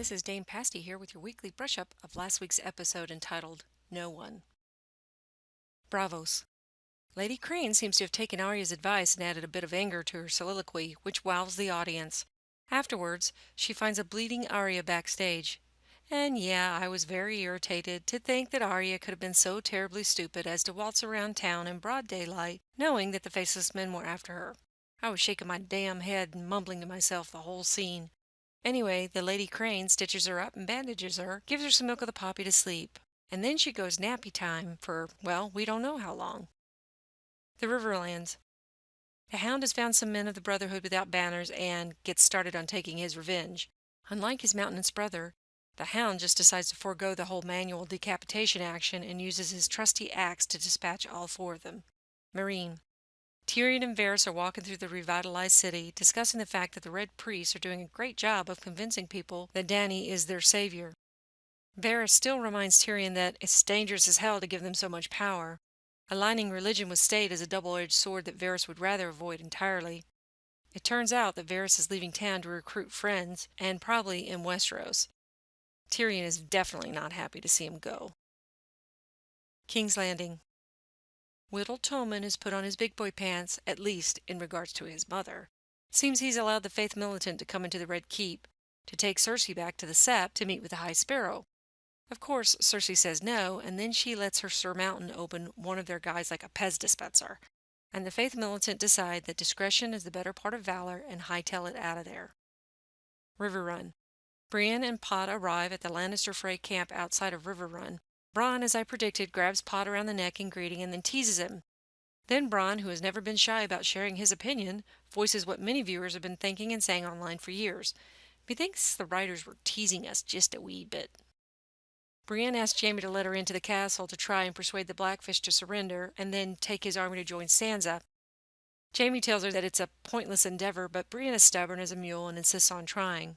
this is Dame Pasty here with your weekly brush-up of last week's episode entitled No One. Bravos. Lady Crane seems to have taken Arya's advice and added a bit of anger to her soliloquy, which wows the audience. Afterwards, she finds a bleeding Arya backstage. And yeah, I was very irritated to think that Arya could have been so terribly stupid as to waltz around town in broad daylight, knowing that the faceless men were after her. I was shaking my damn head and mumbling to myself the whole scene. Anyway, the Lady Crane stitches her up and bandages her, gives her some milk of the poppy to sleep, and then she goes nappy time for, well, we don't know how long. The Riverlands. The Hound has found some men of the Brotherhood without banners and gets started on taking his revenge. Unlike his mountainous brother, the Hound just decides to forego the whole manual decapitation action and uses his trusty axe to dispatch all four of them. Meereen. Tyrion and Varys are walking through the revitalized city, discussing the fact that the Red Priests are doing a great job of convincing people that Dany is their savior. Varys still reminds Tyrion that it's dangerous as hell to give them so much power. Aligning religion with state is a double-edged sword that Varys would rather avoid entirely. It turns out that Varys is leaving town to recruit friends, and probably in Westeros. Tyrion is definitely not happy to see him go. King's Landing. Whittle Tommen is put on his big boy pants, at least in regards to his mother. Seems he's allowed the Faith Militant to come into the Red Keep, to take Cersei back to the Sept to meet with the High Sparrow. Of course, Cersei says no, and then she lets her Sir Mountain open one of their guys like a Pez dispenser. And the Faith Militant decide that discretion is the better part of valor and hightail it out of there. Riverrun. Brienne and Pod arrive at the Lannister Frey camp outside of Riverrun. Bronn, as I predicted, grabs Pod around the neck in greeting and then teases him. Then Bronn, who has never been shy about sharing his opinion, voices what many viewers have been thinking and saying online for years. Methinks the writers were teasing us just a wee bit. Brienne asks Jaime to let her into the castle to try and persuade the Blackfish to surrender and then take his army to join Sansa. Jaime tells her that it's a pointless endeavor, but Brienne is stubborn as a mule and insists on trying.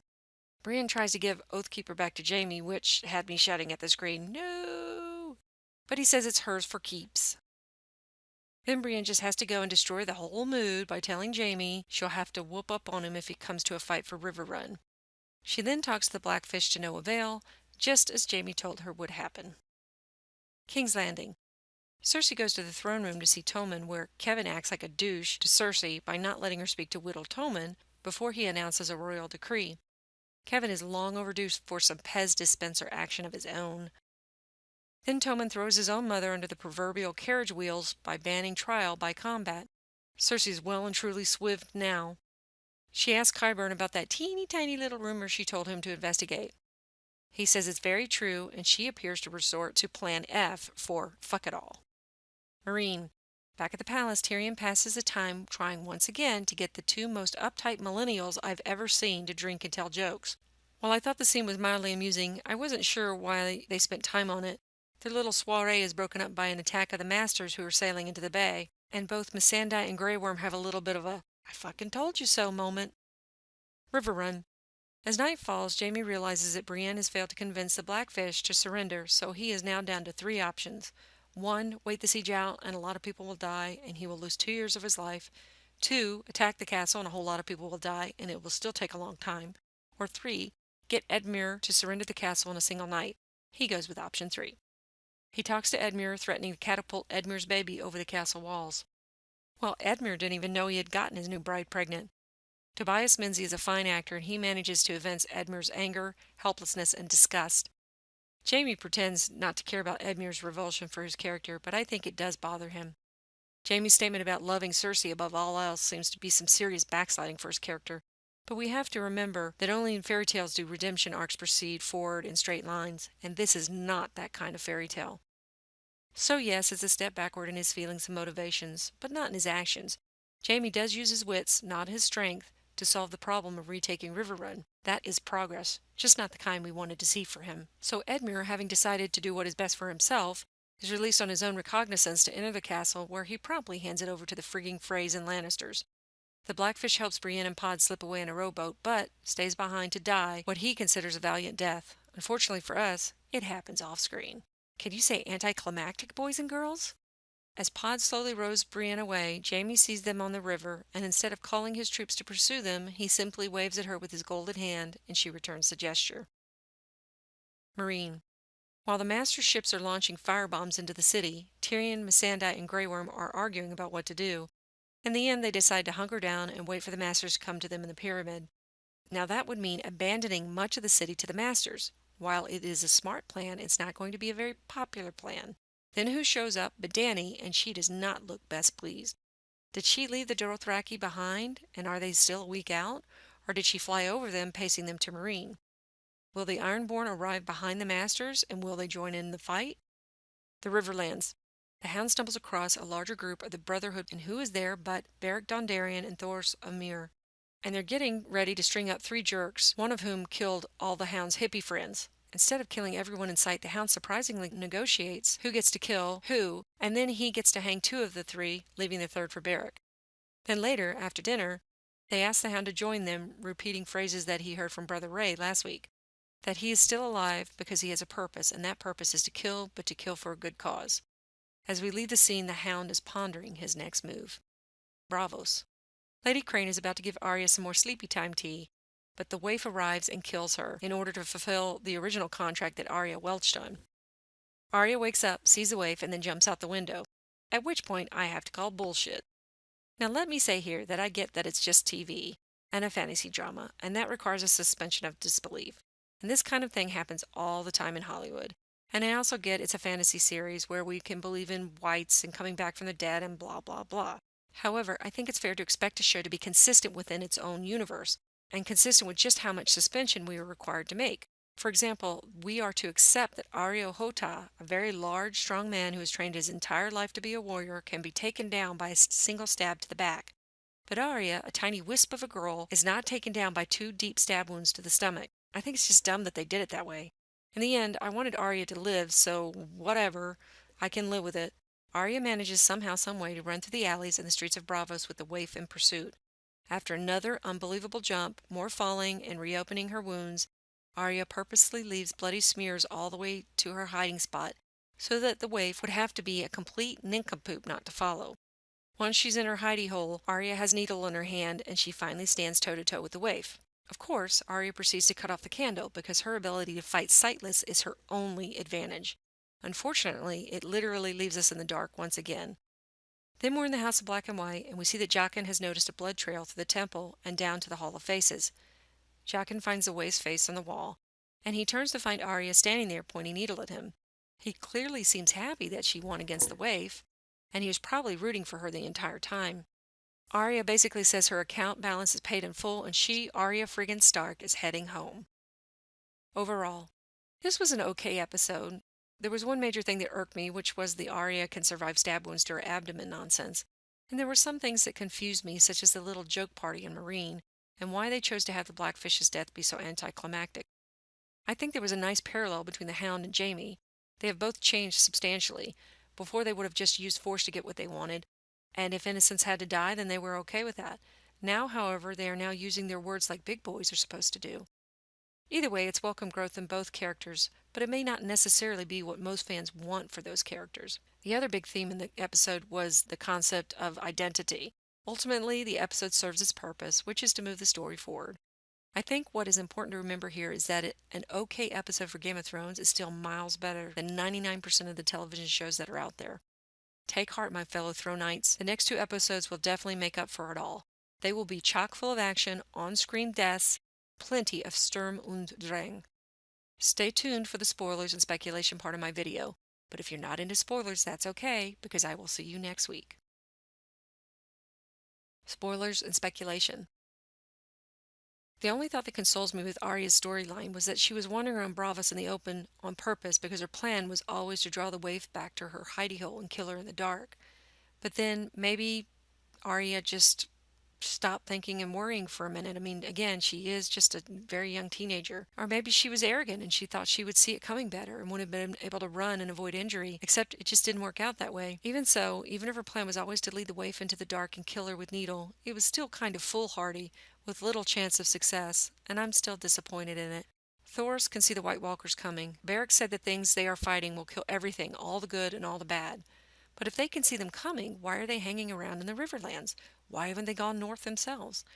Brienne tries to give Oathkeeper back to Jaime, which had me shouting at the screen, "No!" But he says it's hers for keeps. Then Brienne just has to go and destroy the whole mood by telling Jaime she'll have to whoop up on him if it comes to a fight for Riverrun. She then talks to the Blackfish to no avail, just as Jaime told her would happen. King's Landing. Cersei goes to the throne room to see Tommen, where Kevin acts like a douche to Cersei by not letting her speak to Whittle Tommen before he announces a royal decree. Kevin is long overdue for some Pez dispenser action of his own. Then Tommen throws his own mother under the proverbial carriage wheels by banning trial by combat. Cersei's well and truly swived now. She asks Qyburn about that teeny tiny little rumor she told him to investigate. He says it's very true, and she appears to resort to Plan F for fuck it all. Meereen. Back at the palace, Tyrion passes the time trying once again to get the two most uptight millennials I've ever seen to drink and tell jokes. While I thought the scene was mildly amusing, I wasn't sure why they spent time on it. Their little soiree is broken up by an attack of the masters who are sailing into the bay, and both Missandei and Grey Worm have a little bit of a "I fucking told you so" moment. Riverrun. As night falls, Jaime realizes that Brienne has failed to convince the Blackfish to surrender, so he is now down to three options. 1. Wait the siege out and a lot of people will die and he will lose 2 years of his life. 2. Attack the castle and a whole lot of people will die and it will still take a long time. Or 3. Get Edmure to surrender the castle in a single night. He goes with option 3. He talks to Edmure, threatening to catapult Edmure's baby over the castle walls. Well, Edmure didn't even know he had gotten his new bride pregnant. Tobias Menzies is a fine actor and he manages to evince Edmure's anger, helplessness, and disgust. Jaime pretends not to care about Edmure's revulsion for his character, but I think it does bother him. Jaime's statement about loving Cersei above all else seems to be some serious backsliding for his character, but we have to remember that only in fairy tales do redemption arcs proceed forward in straight lines, and this is not that kind of fairy tale. So yes, it's a step backward in his feelings and motivations, but not in his actions. Jaime does use his wits, not his strength, to solve the problem of retaking Riverrun. That is progress, just not the kind we wanted to see for him. So Edmure, having decided to do what is best for himself, is released on his own recognizance to enter the castle, where he promptly hands it over to the frigging Freys and Lannisters. The Blackfish helps Brienne and Pod slip away in a rowboat, but stays behind to die what he considers a valiant death. Unfortunately for us, it happens off-screen. Can you say anticlimactic, boys and girls? As Pod slowly rows Brienne away, Jaime sees them on the river, and instead of calling his troops to pursue them, he simply waves at her with his golden hand, and she returns the gesture. Meereen. While the Master's ships are launching firebombs into the city, Tyrion, Missandei, and Grey Worm are arguing about what to do. In the end, they decide to hunker down and wait for the Masters to come to them in the pyramid. Now, that would mean abandoning much of the city to the Masters. While it is a smart plan, it's not going to be a very popular plan. Then who shows up but Dany, and she does not look best pleased. Did she leave the Dothraki behind, and are they still a week out? Or did she fly over them, pacing them to Meereen? Will the Ironborn arrive behind the Masters, and will they join in the fight? The Riverlands. The Hound stumbles across a larger group of the Brotherhood, and who is there but Beric Dondarrion and Thoros of Myr. And they're getting ready to string up 3 jerks, one of whom killed all the Hound's hippie friends. Instead of killing everyone in sight, the Hound surprisingly negotiates who gets to kill who, and then he gets to hang 2 of the 3, leaving the 3rd for Beric. Then later, after dinner, they ask the Hound to join them, repeating phrases that he heard from Brother Ray last week. That he is still alive because he has a purpose, and that purpose is to kill, but to kill for a good cause. As we leave the scene, the Hound is pondering his next move. Braavos. Lady Crane is about to give Arya some more sleepy time tea, but the waif arrives and kills her in order to fulfill the original contract that Arya welched on. Arya wakes up, sees the waif, and then jumps out the window, at which point I have to call bullshit. Now let me say here that I get that it's just TV and a fantasy drama, and that requires a suspension of disbelief. And this kind of thing happens all the time in Hollywood. And I also get it's a fantasy series where we can believe in whites and coming back from the dead and blah, blah, blah. However, I think it's fair to expect a show to be consistent within its own universe, and consistent with just how much suspension we are required to make. For example, we are to accept that Arya Hota, a very large, strong man who has trained his entire life to be a warrior, can be taken down by a single stab to the back. But Arya, a tiny wisp of a girl, is not taken down by 2 deep stab wounds to the stomach. I think it's just dumb that they did it that way. In the end, I wanted Arya to live, so whatever. I can live with it. Arya manages somehow, some way to run through the alleys and the streets of Braavos with the waif in pursuit. After another unbelievable jump, more falling, and reopening her wounds, Arya purposely leaves bloody smears all the way to her hiding spot, so that the waif would have to be a complete nincompoop not to follow. Once she's in her hidey hole, Arya has needle in her hand, and she finally stands toe-to-toe with the waif. Of course, Arya proceeds to cut off the candle because her ability to fight sightless is her only advantage. Unfortunately, it literally leaves us in the dark once again. Then we're in the House of Black and White, and we see that Jaqen has noticed a blood trail through the temple and down to the Hall of Faces. Jaqen finds the waif's face on the wall, and he turns to find Arya standing there pointing needle at him. He clearly seems happy that she won against the waif, and he was probably rooting for her the entire time. Arya basically says her account balance is paid in full, and she, Arya friggin' Stark, is heading home. Overall, this was an okay episode. There was one major thing that irked me, which was the Arya can survive stab wounds to her abdomen nonsense. And there were some things that confused me, such as the little joke party in Meereen, and why they chose to have the Blackfish's death be so anticlimactic. I think there was a nice parallel between the Hound and Jaime. They have both changed substantially. Before they would have just used force to get what they wanted, and if innocents had to die, then they were okay with that. Now, however, they are now using their words like big boys are supposed to do. Either way, it's welcome growth in both characters, but it may not necessarily be what most fans want for those characters. The other big theme in the episode was the concept of identity. Ultimately, the episode serves its purpose, which is to move the story forward. I think what is important to remember here is that an okay episode for Game of Thrones is still miles better than 99% of the television shows that are out there. Take heart, my fellow Thronites. The next 2 episodes will definitely make up for it all. They will be chock full of action, on-screen deaths, plenty of Sturm und Drang. Stay tuned for the spoilers and speculation part of my video, but if you're not into spoilers, that's okay, because I will see you next week. Spoilers and speculation. The only thought that consoles me with Arya's storyline was that she was wandering around Braavos in the open on purpose because her plan was always to draw the waif back to her hidey hole and kill her in the dark. But then maybe Arya just stopped thinking and worrying for a minute. I mean, again, she is just a very young teenager. Or maybe she was arrogant and she thought she would see it coming better and would have been able to run and avoid injury, except it just didn't work out that way. Even so, even if her plan was always to lead the waif into the dark and kill her with needle, it was still kind of foolhardy, with little chance of success, and I'm still disappointed in it. Thoros can see the White Walkers coming. Beric said the things they are fighting will kill everything, all the good and all the bad. But if they can see them coming, why are they hanging around in the Riverlands? Why haven't they gone north themselves?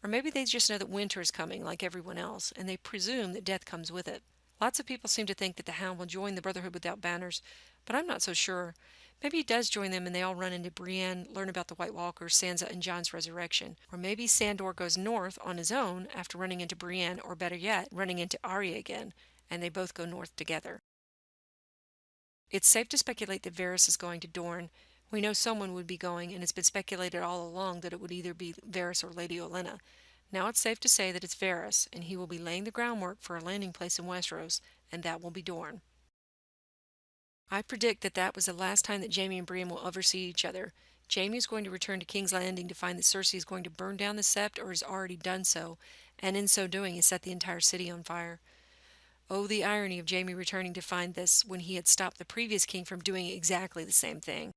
Or maybe they just know that winter is coming like everyone else, and they presume that death comes with it. Lots of people seem to think that the Hound will join the Brotherhood without banners, but I'm not so sure. Maybe he does join them and they all run into Brienne, learn about the White Walkers, Sansa, and Jon's resurrection. Or maybe Sandor goes north on his own after running into Brienne, or better yet, running into Arya again, and they both go north together. It's safe to speculate that Varys is going to Dorne. We know someone would be going, and it's been speculated all along that it would either be Varys or Lady Olenna. Now it's safe to say that it's Varys, and he will be laying the groundwork for a landing place in Westeros, and that will be Dorne. I predict that that was the last time that Jaime and Brienne will ever see each other. Jaime is going to return to King's Landing to find that Cersei is going to burn down the Sept or has already done so, and in so doing has set the entire city on fire. Oh, the irony of Jaime returning to find this when he had stopped the previous king from doing exactly the same thing.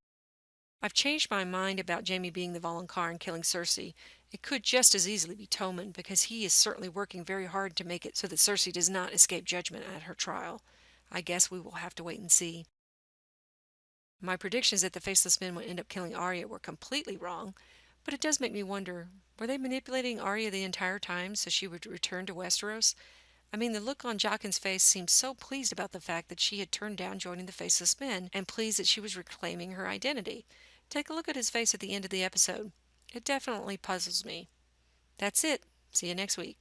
I've changed my mind about Jaime being the Voluncar and killing Cersei. It could just as easily be Tommen, because he is certainly working very hard to make it so that Cersei does not escape judgment at her trial. I guess we will have to wait and see. My predictions that the Faceless Men would end up killing Arya were completely wrong, but it does make me wonder, were they manipulating Arya the entire time so she would return to Westeros? I mean, the look on Jaqen's face seemed so pleased about the fact that she had turned down joining the Faceless Men, and pleased that she was reclaiming her identity. Take a look at his face at the end of the episode. It definitely puzzles me. That's it. See you next week.